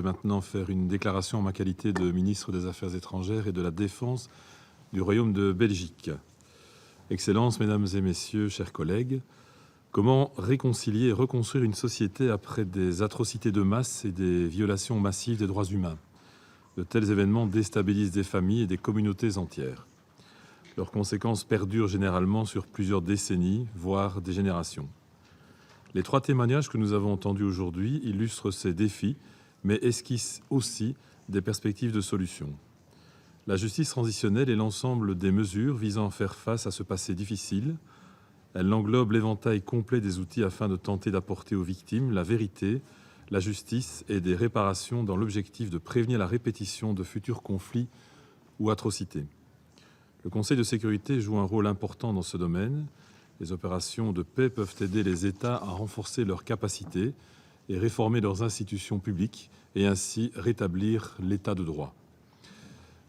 maintenant faire une déclaration en ma qualité de ministre des Affaires étrangères et de la Défense du Royaume de Belgique. Excellences, Mesdames et Messieurs, chers collègues, comment réconcilier et reconstruire une société après des atrocités de masse et des violations massives des droits humains? De tels événements déstabilisent des familles et des communautés entières. Leurs conséquences perdurent généralement sur plusieurs décennies, voire des générations. Les 3 témoignages que nous avons entendus aujourd'hui illustrent ces défis, mais esquissent aussi des perspectives de solutions. La justice transitionnelle est l'ensemble des mesures visant à faire face à ce passé difficile. Elle englobe l'éventail complet des outils afin de tenter d'apporter aux victimes la vérité, la justice et des réparations dans l'objectif de prévenir la répétition de futurs conflits ou atrocités. Le Conseil de sécurité joue un rôle important dans ce domaine. Les opérations de paix peuvent aider les États à renforcer leurs capacités et réformer leurs institutions publiques et ainsi rétablir l'état de droit.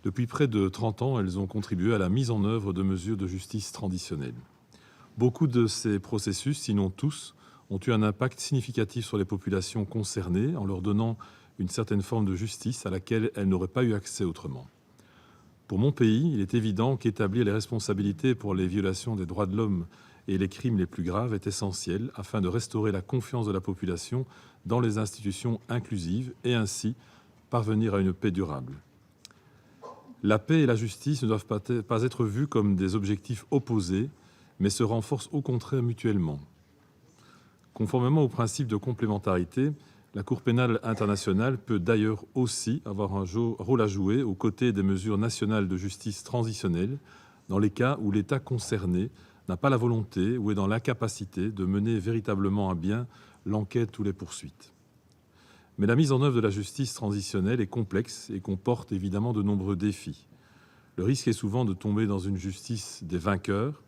Depuis près de 30 ans, elles ont contribué à la mise en œuvre de mesures de justice transitionnelle. Beaucoup de ces processus, sinon tous, ont eu un impact significatif sur les populations concernées en leur donnant une certaine forme de justice à laquelle elles n'auraient pas eu accès autrement. Pour mon pays, il est évident qu'établir les responsabilités pour les violations des droits de l'homme et les crimes les plus graves est essentiel afin de restaurer la confiance de la population dans les institutions inclusives et ainsi parvenir à une paix durable. La paix et la justice ne doivent pas être vues comme des objectifs opposés, mais se renforcent au contraire mutuellement. Conformément au principe de complémentarité, la Cour pénale internationale peut d'ailleurs aussi avoir un rôle à jouer aux côtés des mesures nationales de justice transitionnelle dans les cas où l'État concerné n'a pas la volonté ou est dans l'incapacité de mener véritablement à bien l'enquête ou les poursuites. Mais la mise en œuvre de la justice transitionnelle est complexe et comporte évidemment de nombreux défis. Le risque est souvent de tomber dans une justice des vainqueurs.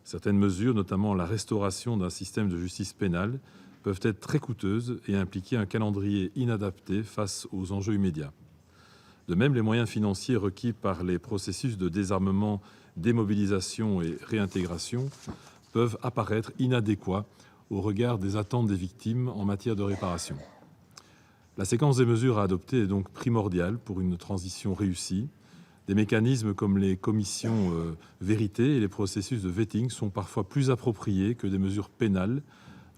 Certaines mesures, notamment la restauration d'un système de justice pénale, peuvent être très coûteuses et impliquer un calendrier inadapté face aux enjeux immédiats. De même, les moyens financiers requis par les processus de désarmement, démobilisation et réintégration peuvent apparaître inadéquats au regard des attentes des victimes en matière de réparation. La séquence des mesures à adopter est donc primordiale pour une transition réussie. Des mécanismes comme les commissions vérité et les processus de vetting sont parfois plus appropriés que des mesures pénales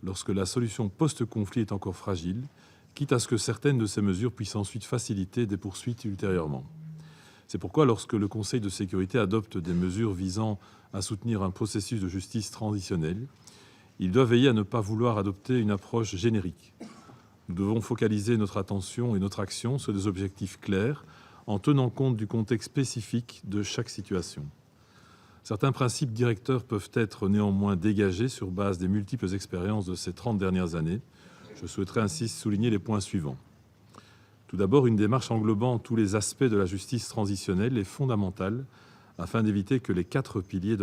lorsque la solution post-conflit est encore fragile, quitte à ce que certaines de ces mesures puissent ensuite faciliter des poursuites ultérieurement. C'est pourquoi lorsque le Conseil de sécurité adopte des mesures visant à soutenir un processus de justice transitionnelle, il doit veiller à ne pas vouloir adopter une approche générique. Nous devons focaliser notre attention et notre action sur des objectifs clairs en tenant compte du contexte spécifique de chaque situation. Certains principes directeurs peuvent être néanmoins dégagés sur base des multiples expériences de ces 30 dernières années. Je souhaiterais ainsi souligner les points suivants. Tout d'abord, une démarche englobant tous les aspects de la justice transitionnelle est fondamentale afin d'éviter que les 4 piliers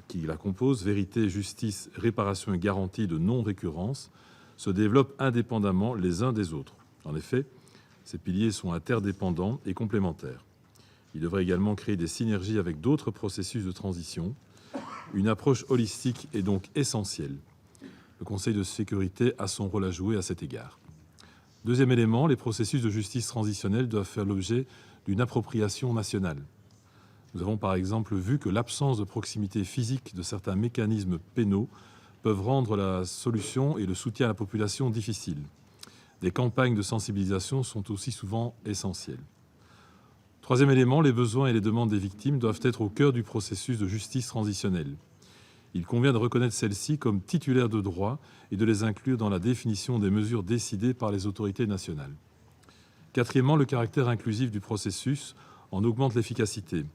qui la composent, vérité, justice, réparation et garantie de non-récurrence, se développent indépendamment les uns des autres. En effet, ces piliers sont interdépendants et complémentaires. Il devrait également créer des synergies avec d'autres processus de transition. Une approche holistique est donc essentielle. Le Conseil de sécurité a son rôle à jouer à cet égard. Deuxième élément, les processus de justice transitionnelle doivent faire l'objet d'une appropriation nationale. Nous avons par exemple vu que l'absence de proximité physique de certains mécanismes pénaux peuvent rendre la solution et le soutien à la population difficiles. Des campagnes de sensibilisation sont aussi souvent essentielles. Troisième élément, les besoins et les demandes des victimes doivent être au cœur du processus de justice transitionnelle. Il convient de reconnaître celles-ci comme titulaires de droits et de les inclure dans la définition des mesures décidées par les autorités nationales. Quatrièmement, le caractère inclusif du processus en augmente l'efficacité.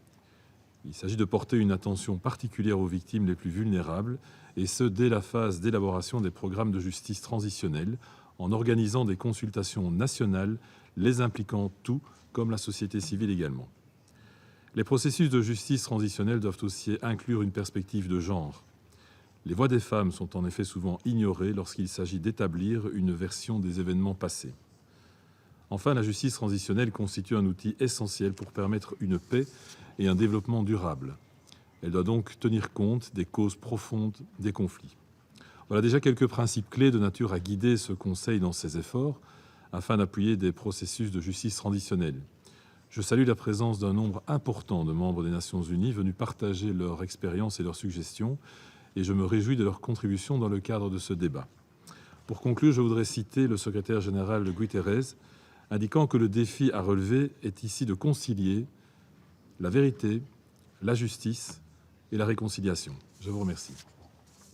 Il s'agit de porter une attention particulière aux victimes les plus vulnérables, et ce, dès la phase d'élaboration des programmes de justice transitionnelle, en organisant des consultations nationales, les impliquant tous, comme la société civile également. Les processus de justice transitionnelle doivent aussi inclure une perspective de genre. Les voix des femmes sont en effet souvent ignorées lorsqu'il s'agit d'établir une version des événements passés. Enfin, la justice transitionnelle constitue un outil essentiel pour permettre une paix et un développement durable. Elle doit donc tenir compte des causes profondes des conflits. Voilà déjà quelques principes clés de nature à guider ce Conseil dans ses efforts. afin d'appuyer des processus de justice traditionnels. Je salue la présence d'un nombre important de membres des Nations Unies venus partager leur expérience et leurs suggestions, et je me réjouis de leur contribution dans le cadre de ce débat. Pour conclure, je voudrais citer le secrétaire général Guterres, indiquant que le défi à relever est ici de concilier la vérité, la justice et la réconciliation. Je vous remercie.